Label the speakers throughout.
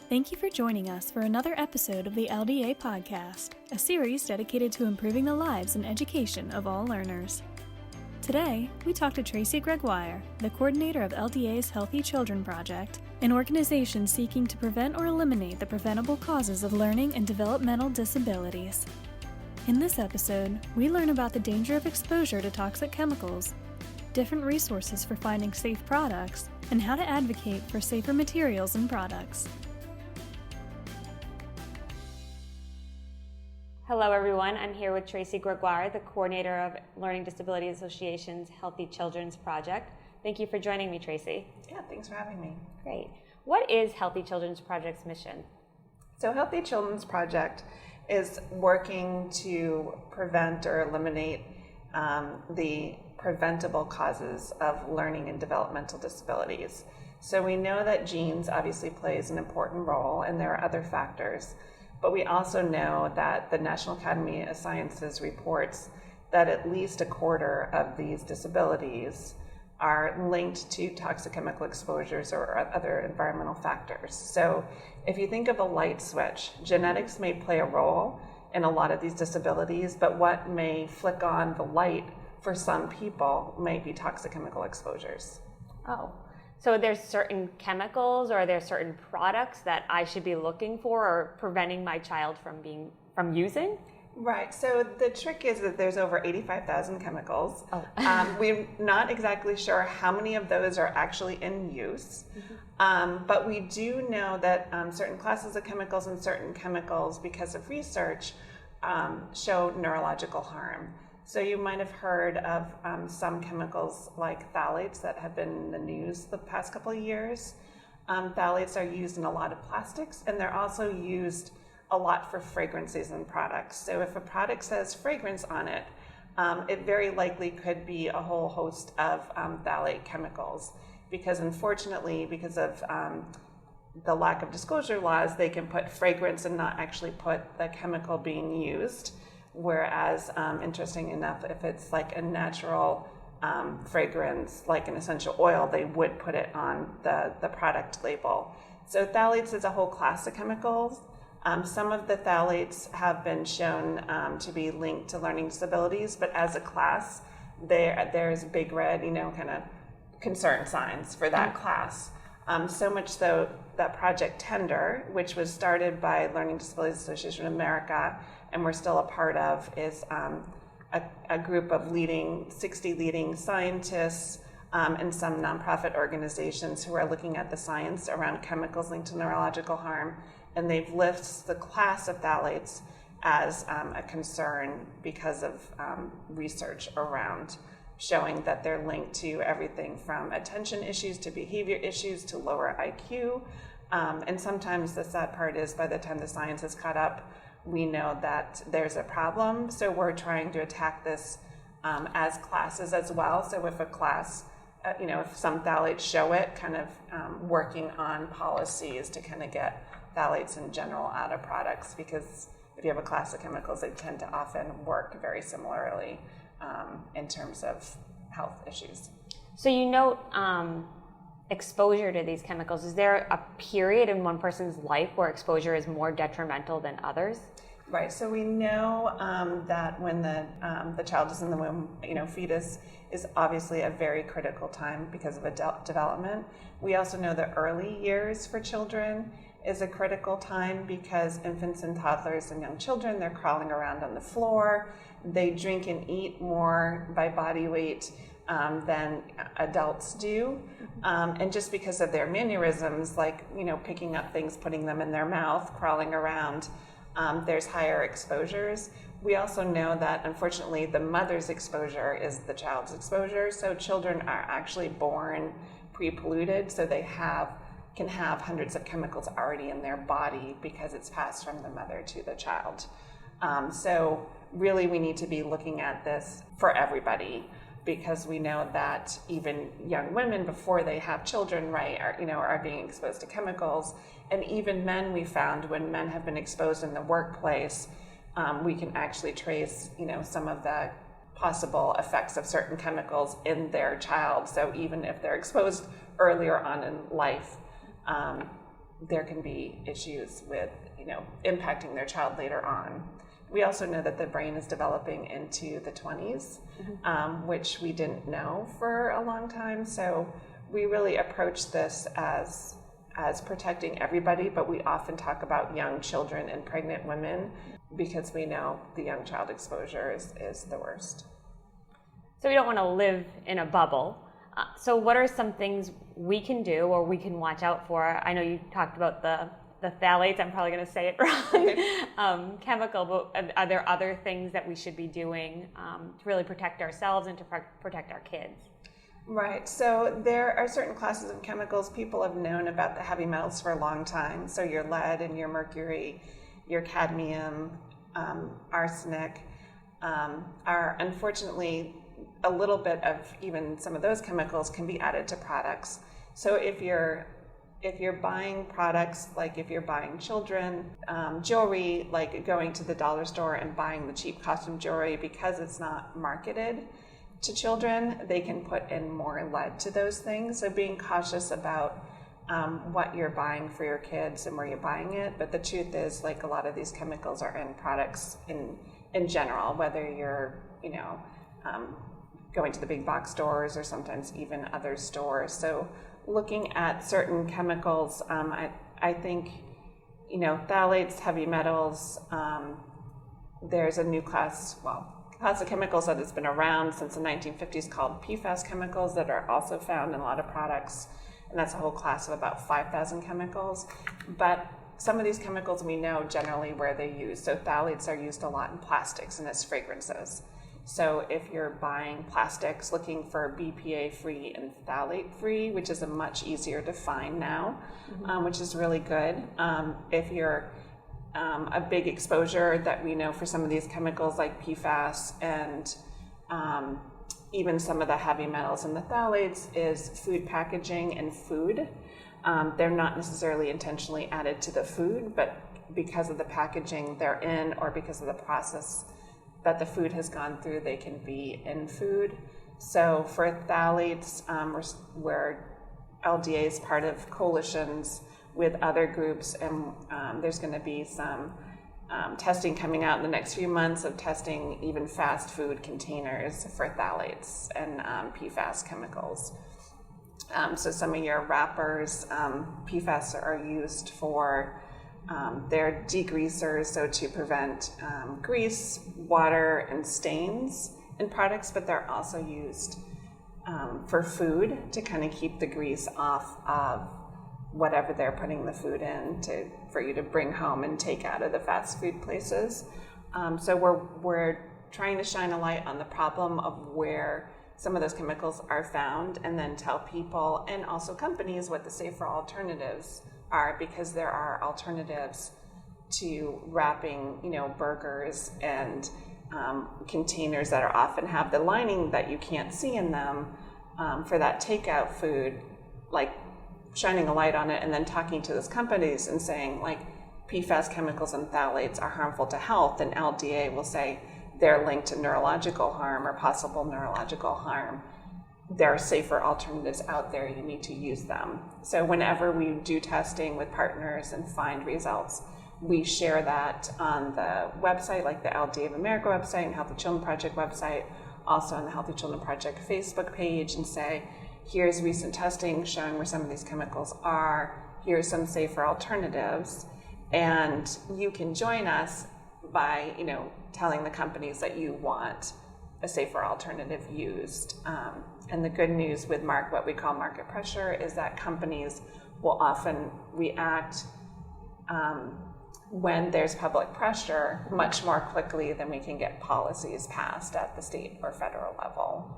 Speaker 1: Thank you for joining us for another episode of the LDA Podcast, a series dedicated to improving the lives and education of all learners. Today, we talk to Tracy Gregoire, the coordinator of LDA's Healthy Children Project, an organization seeking to prevent or eliminate the preventable causes of learning and developmental disabilities. In this episode, we learn about the danger of exposure to toxic chemicals, different resources for finding safe products, and how to advocate for safer materials and products.
Speaker 2: Hello everyone, I'm here with Tracy Gregoire, the coordinator of Learning Disability Association's Healthy Children's Project. Thank you for joining me, Tracy.
Speaker 3: Yeah, thanks for having me.
Speaker 2: Great. What is Healthy Children's Project's mission?
Speaker 3: So Healthy Children's Project is working to prevent or eliminate the preventable causes of learning and developmental disabilities. So we know that genes obviously plays an important role, and there are other factors. But we also know that the National Academy of Sciences reports that at least a quarter of these disabilities are linked to toxic chemical exposures or other environmental factors. So if you think of a light switch, genetics may play a role in a lot of these disabilities, but what may flick on the light for some people may be toxic chemical exposures.
Speaker 2: Oh. So there's certain chemicals or are there certain products that I should be looking for or preventing my child from using?
Speaker 3: Right. So the trick is that there's over 85,000 chemicals. Oh. We're not exactly sure how many of those are actually in use, but we do know that certain classes of chemicals and certain chemicals, because of research, show neurological harm. So you might have heard of some chemicals like phthalates that have been in the news the past couple of years. Phthalates are used in a lot of plastics, and they're also used a lot for fragrances and products. So if a product says fragrance on it, it very likely could be a whole host of phthalate chemicals, because unfortunately, because of the lack of disclosure laws, they can put fragrance and not actually put the chemical being used. Whereas, interesting enough, if it's like a natural fragrance, like an essential oil, they would put it on the product label. So phthalates is a whole class of chemicals. Some of the phthalates have been shown to be linked to learning disabilities, but as a class, there's big red, kind of concern signs for that class. So much so that Project Tender, which was started by Learning Disabilities Association of America, and we're still a part of, is a group of 60 leading scientists and some nonprofit organizations who are looking at the science around chemicals linked to neurological harm, and they've listed the class of phthalates as a concern because of research around showing that they're linked to everything from attention issues to behavior issues to lower IQ. And sometimes the sad part is by the time the science is caught up, we know that there's a problem. So we're trying to attack this as classes as well. So if a class, if some phthalates show it, kind of working on policies to kind of get phthalates in general out of products, because if you have a class of chemicals, they tend to often work very similarly in terms of health issues.
Speaker 2: So you note exposure to these chemicals. Is there a period in one person's life where exposure is more detrimental than others?
Speaker 3: Right. So we know that when the child is in the womb, fetus is obviously a very critical time because of adult development. We also know the early years for children is a critical time because infants and toddlers and young children, they're crawling around on the floor. They drink and eat more by body weight than adults do. And just because of their mannerisms, like, picking up things, putting them in their mouth, crawling around, there's higher exposures. We also know that, unfortunately, the mother's exposure is the child's exposure. So children are actually born pre-polluted, so they can have hundreds of chemicals already in their body because it's passed from the mother to the child. So really, we need to be looking at this for everybody, because we know that even young women before they have children, right, are being exposed to chemicals. And even men, we found when men have been exposed in the workplace, we can actually trace, some of the possible effects of certain chemicals in their child. So even if they're exposed earlier on in life, there can be issues with, impacting their child later on. We also know that the brain is developing into the 20s, which we didn't know for a long time. So we really approach this as protecting everybody, but we often talk about young children and pregnant women because we know the young child exposure is the worst.
Speaker 2: So we don't want to live in a bubble. So what are some things we can do or we can watch out for? I know you talked about the phthalates, I'm probably going to say it wrong, chemical, but are there other things that we should be doing to really protect ourselves and to protect our kids?
Speaker 3: Right, so there are certain classes of chemicals. People have known about the heavy metals for a long time. So your lead and your mercury, your cadmium, arsenic, are unfortunately a little bit of even some of those chemicals can be added to products. So if you're buying products, like if you're buying children jewelry, like going to the dollar store and buying the cheap costume jewelry, because it's not marketed to children, they can put in more lead to those things. So being cautious about what you're buying for your kids and where you're buying it. But the truth is, like, a lot of these chemicals are in products in general, whether you're going to the big box stores or sometimes even other stores. So looking at certain chemicals, I think, phthalates, heavy metals, there's a new class of chemicals that has been around since the 1950s called PFAS chemicals that are also found in a lot of products. And that's a whole class of about 5,000 chemicals. But some of these chemicals we know generally where they're used. So phthalates are used a lot in plastics and as fragrances. So if you're buying plastics looking for BPA-free and phthalate-free, which is a much easier to find now, which is really good. If you're a big exposure that we know for some of these chemicals like PFAS and even some of the heavy metals and the phthalates is food packaging and food. They're not necessarily intentionally added to the food, but because of the packaging they're in or because of the process that the food has gone through, they can be in food. So for phthalates, where LDA is part of coalitions with other groups, and there's going to be some testing coming out in the next few months of testing even fast food containers for phthalates and PFAS chemicals. So some of your wrappers, PFAS are used for they're degreasers, so to prevent grease, water, and stains in products, but they're also used for food to kind of keep the grease off of whatever they're putting the food in for you to bring home and take out of the fast food places. So we're trying to shine a light on the problem of where some of those chemicals are found, and then tell people and also companies what the safer alternatives are, because there are alternatives to wrapping, burgers and containers that are often have the lining that you can't see in them for that takeout food, like shining a light on it and then talking to those companies and saying, like, PFAS chemicals and phthalates are harmful to health, and LDA will say they're linked to neurological harm or possible neurological harm. There are safer alternatives out there, you need to use them. So whenever we do testing with partners and find results, we share that on the website, like the LDA of America website and Healthy Children Project website, also on the Healthy Children Project Facebook page, and say, here's recent testing showing where some of these chemicals are, here's some safer alternatives, and you can join us by, telling the companies that you want a safer alternative used. And the good news with what we call market pressure is that companies will often react when there's public pressure much more quickly than we can get policies passed at the state or federal level.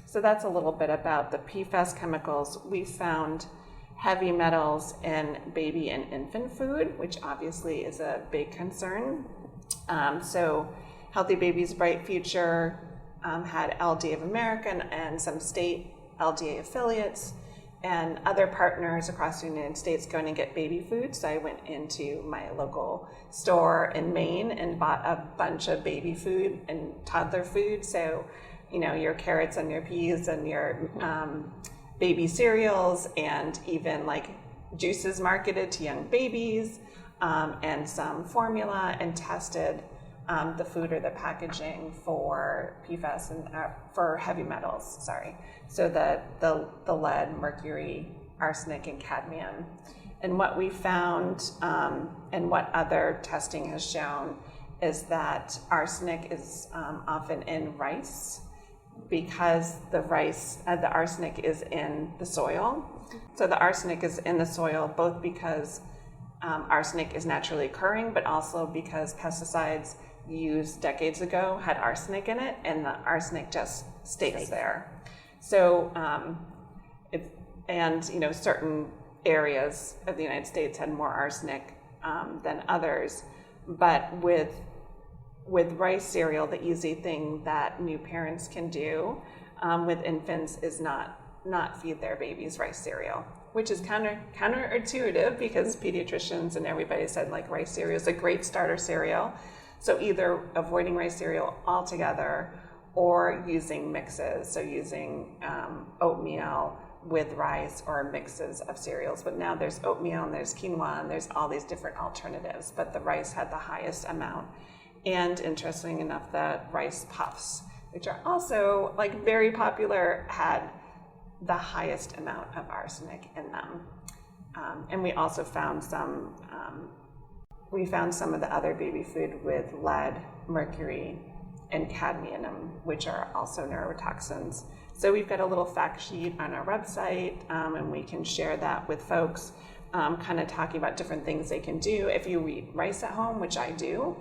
Speaker 3: So that's a little bit about the PFAS chemicals. We found heavy metals in baby and infant food, which obviously is a big concern. So Healthy Babies Bright Future had LDA of America and some state LDA affiliates and other partners across the United States going to get baby food. So I went into my local store in Maine and bought a bunch of baby food and toddler food. So, your carrots and your peas and your baby cereals, and even like juices marketed to young babies, and some formula, and tested the food or the packaging for PFAS and for heavy metals, so the lead, mercury, arsenic, and cadmium. And what we found, and what other testing has shown, is that arsenic is often in rice, because the arsenic is in the soil. So the arsenic is in the soil both because arsenic is naturally occurring, but also because pesticides used decades ago had arsenic in it, and the arsenic just stays there. So, certain areas of the United States had more arsenic than others, but with rice cereal, the easy thing that new parents can do with infants is not feed their babies rice cereal, which is counterintuitive, because pediatricians and everybody said like rice cereal is a great starter cereal. So either avoiding rice cereal altogether or using mixes, so using oatmeal with rice or mixes of cereals. But now there's oatmeal and there's quinoa and there's all these different alternatives, but the rice had the highest amount. And interesting enough, the rice puffs, which are also like very popular, had the highest amount of arsenic in them. And we also found some of the other baby food with lead, mercury, and cadmium, which are also neurotoxins. So we've got a little fact sheet on our website, and we can share that with folks, kind of talking about different things they can do. If you eat rice at home, which I do,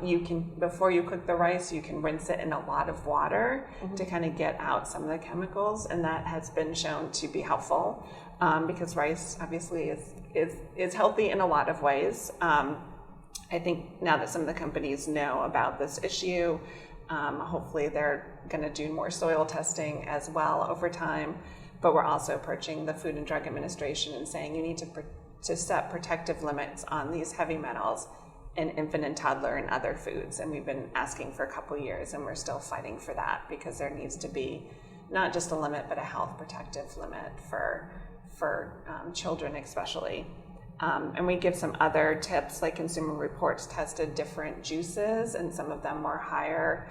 Speaker 3: you can, before you cook the rice, you can rinse it in a lot of water to kind of get out some of the chemicals, and that has been shown to be helpful, because rice obviously is healthy in a lot of ways. I think now that some of the companies know about this issue, hopefully they're going to do more soil testing as well over time. But we're also approaching the Food and Drug Administration and saying you need to set protective limits on these heavy metals in infant and toddler and other foods. And we've been asking for a couple years, and we're still fighting for that, because there needs to be not just a limit, but a health protective limit for children especially. And we give some other tips, like Consumer Reports tested different juices, and some of them were higher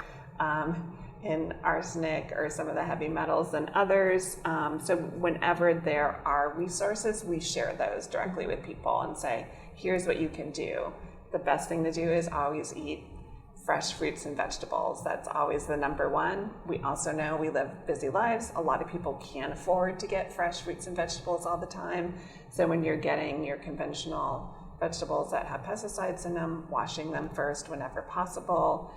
Speaker 3: in arsenic or some of the heavy metals than others. So whenever there are resources, we share those directly with people and say, here's what you can do. The best thing to do is always eat fresh fruits and vegetables. That's always the number one. We also know we live busy lives. A lot of people can't afford to get fresh fruits and vegetables all the time. So when you're getting your conventional vegetables that have pesticides in them, washing them first whenever possible.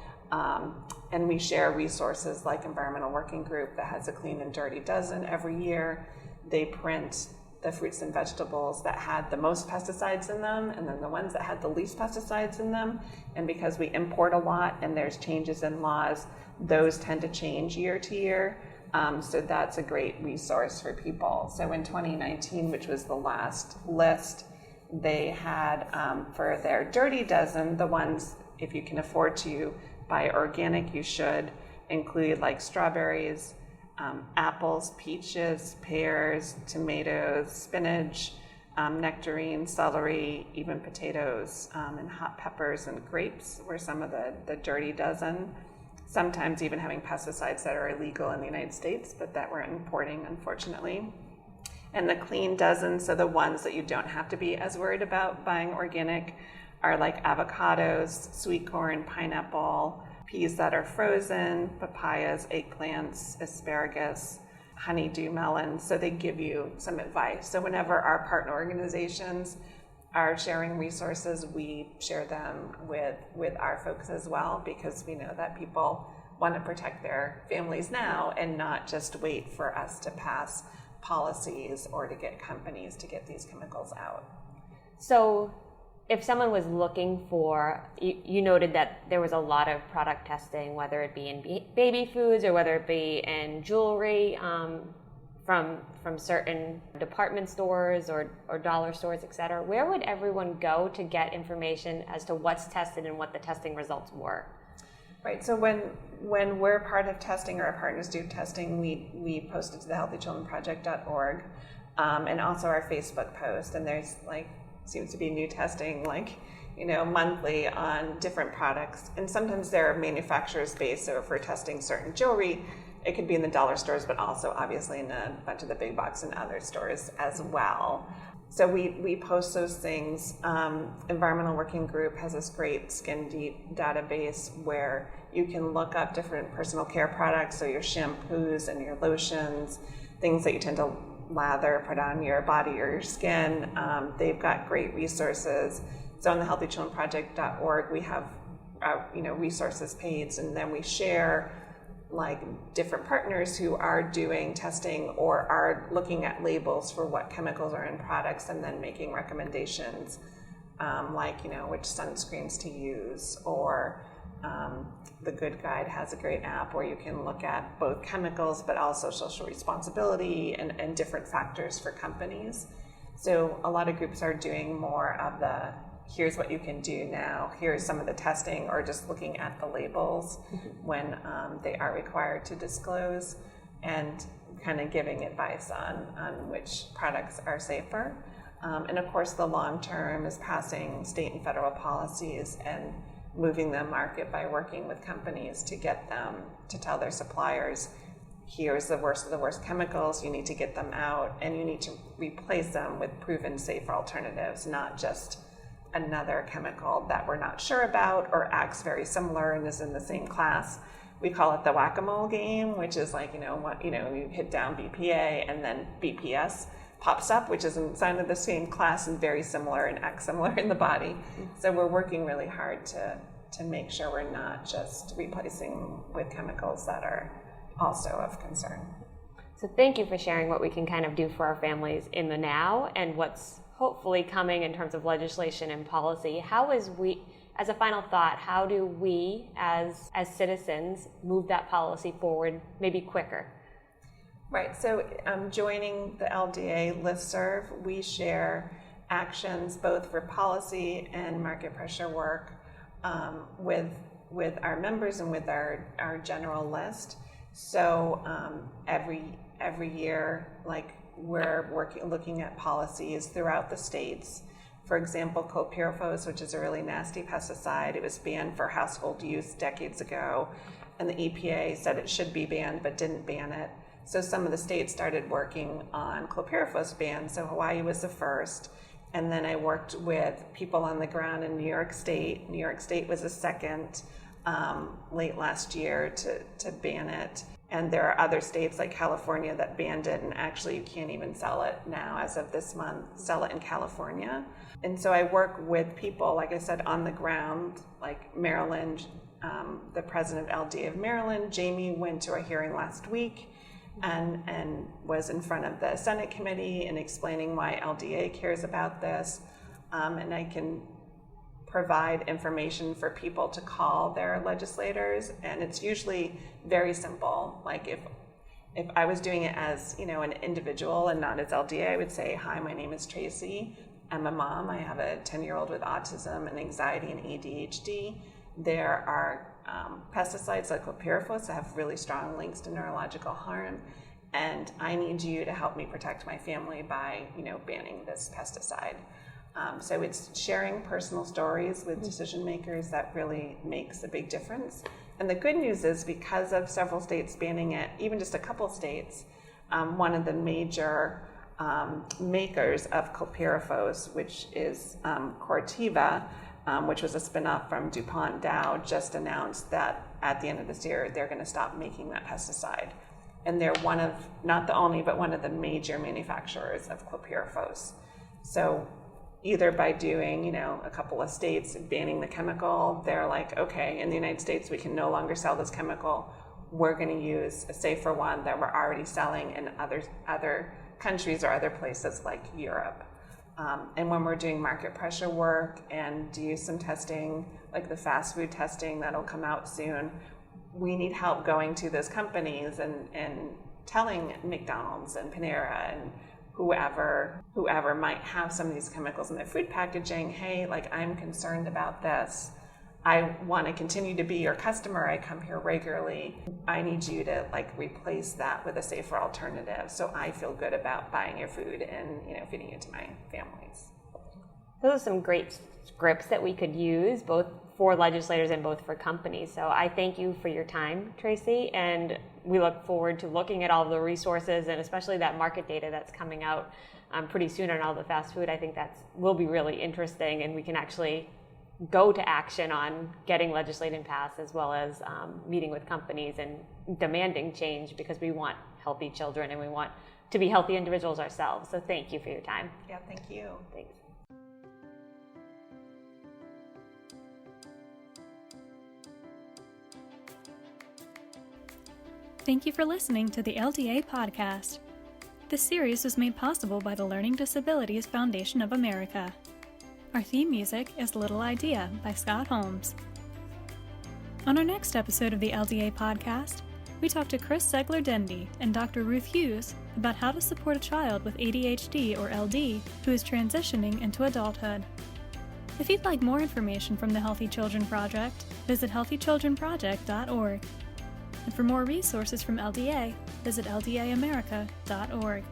Speaker 3: And we share resources like Environmental Working Group that has a Clean and Dirty Dozen every year. They print the fruits and vegetables that had the most pesticides in them, and then the ones that had the least pesticides in them. And because we import a lot and there's changes in laws, those tend to change year to year. So that's a great resource for people. So in 2019, which was the last list, they had for their Dirty Dozen, the ones, if you can afford to buy organic, you should include like strawberries, apples, peaches, pears, tomatoes, spinach, nectarines, celery, even potatoes, and hot peppers and grapes were some of the Dirty Dozen. Sometimes even having pesticides that are illegal in the United States, but that we're importing, unfortunately. And the Clean Dozen, so the ones that you don't have to be as worried about buying organic, are like avocados, sweet corn, pineapple, peas that are frozen, papayas, eggplants, asparagus, honeydew melons. So they give you some advice. So whenever our partner organizations are sharing resources, we share them with our folks as well, because we know that people want to protect their families now and not just wait for us to pass policies or to get companies to get these chemicals out.
Speaker 2: So if someone was looking for, you noted that there was a lot of product testing, whether it be in baby foods or whether it be in jewelry, from certain department stores or dollar stores, et cetera. Where would everyone go to get information as to what's tested and what the testing results were?
Speaker 3: Right, so when we're part of testing or our partners do testing, we post it to the healthychildrenproject.org. and also our Facebook post. And there's seems to be new testing monthly on different products. And sometimes they're manufacturers based. So if we're testing certain jewelry, it could be in the dollar stores, but also obviously in a bunch of the big box and other stores as well. So we post those things. Environmental Working Group has this great Skin Deep database where you can look up different personal care products, so your shampoos and your lotions, things that you tend to lather, put on your body or your skin. They've got great resources. So on the healthychildrenproject.org, we have resources page, and then we share different partners who are doing testing or are looking at labels for what chemicals are in products and then making recommendations, which sunscreens to use, or the Good Guide has a great app where you can look at both chemicals but also social responsibility and different factors for companies. So a lot of groups are doing more of the here's what you can do now, here's some of the testing, or just looking at the labels when they are required to disclose, and kind of giving advice on which products are safer. And of course, the long term is passing state and federal policies and moving the market by working with companies to get them to tell their suppliers, here's the worst of the worst chemicals, you need to get them out, and you need to replace them with proven safer alternatives, not just another chemical that we're not sure about or acts very similar and is in the same class. We call it the whack-a-mole game, which is you hit down BPA and then BPS pops up, which is inside of the same class and very similar and acts similar in the body. So we're working really hard to make sure we're not just replacing with chemicals that are also of concern.
Speaker 2: So thank you for sharing what we can kind of do for our families in the now and what's hopefully coming in terms of legislation and policy. How is as a final thought, how do we as citizens move that policy forward maybe quicker?
Speaker 3: Right, so joining the LDA listserv, we share actions both for policy and market pressure work with our members and with our general list. So every year, we're looking at policies throughout the states. For example, chlorpyrifos, which is a really nasty pesticide, it was banned for household use decades ago, and the EPA said it should be banned but didn't ban it. So some of the states started working on chlorpyrifos ban, so Hawaii was the first. And then I worked with people on the ground in New York State. New York State was the second late last year to ban it. And there are other states like California that banned it, and actually you can't even sell it now as of this month, sell it in California. And so I work with people, like I said, on the ground, like Maryland, the president of LDA of Maryland, Jamie, went to a hearing last week and was in front of the Senate committee and explaining why LDA cares about this. And I can provide information for people to call their legislators, and it's usually very simple. Like if I was doing it as an individual and not as LDA, I would say, hi, my name is Tracy, I'm a mom, I have a 10-year-old with autism and anxiety and ADHD. There are pesticides like chlorpyrifos that have really strong links to neurological harm, and I need you to help me protect my family by banning this pesticide. So it's sharing personal stories with decision makers that really makes a big difference. And the good news is, because of several states banning it, even just a couple states, one of the major makers of chlorpyrifos, which is Corteva, which was a spinoff from DuPont Dow, just announced that at the end of this year they're going to stop making that pesticide. And they're one of, not the only, but one of the major manufacturers of chlorpyrifos. So either by doing, a couple of states banning the chemical, they're like, okay, in the United States, we can no longer sell this chemical. We're going to use a safer one that we're already selling in other countries or other places like Europe. And when we're doing market pressure work and do some testing, like the fast food testing that'll come out soon, we need help going to those companies and telling McDonald's and Panera and whoever might have some of these chemicals in their food packaging, hey, I'm concerned about this. I want to continue to be your customer. I come here regularly. I need you to replace that with a safer alternative, so I feel good about buying your food and feeding it to my families.
Speaker 2: Those are some great scripts that we could use, both for legislators and both for companies. So I thank you for your time, Tracy, and we look forward to looking at all the resources and especially that market data that's coming out pretty soon on all the fast food. I think will be really interesting, and we can actually go to action on getting legislation passed, as well as meeting with companies and demanding change, because we want healthy children and we want to be healthy individuals ourselves. So thank you for your time.
Speaker 3: Yeah, thank you.
Speaker 2: Thanks.
Speaker 1: Thank you for listening to the LDA podcast. This series was made possible by the Learning Disabilities Foundation of America. Our theme music is Little Idea by Scott Holmes. On our next episode of the LDA podcast, we talk to Chris Zegler-Dendy and Dr. Ruth Hughes about how to support a child with ADHD or LD who is transitioning into adulthood. If you'd like more information from the Healthy Children Project, visit healthychildrenproject.org. And for more resources from LDA, visit ldaamerica.org.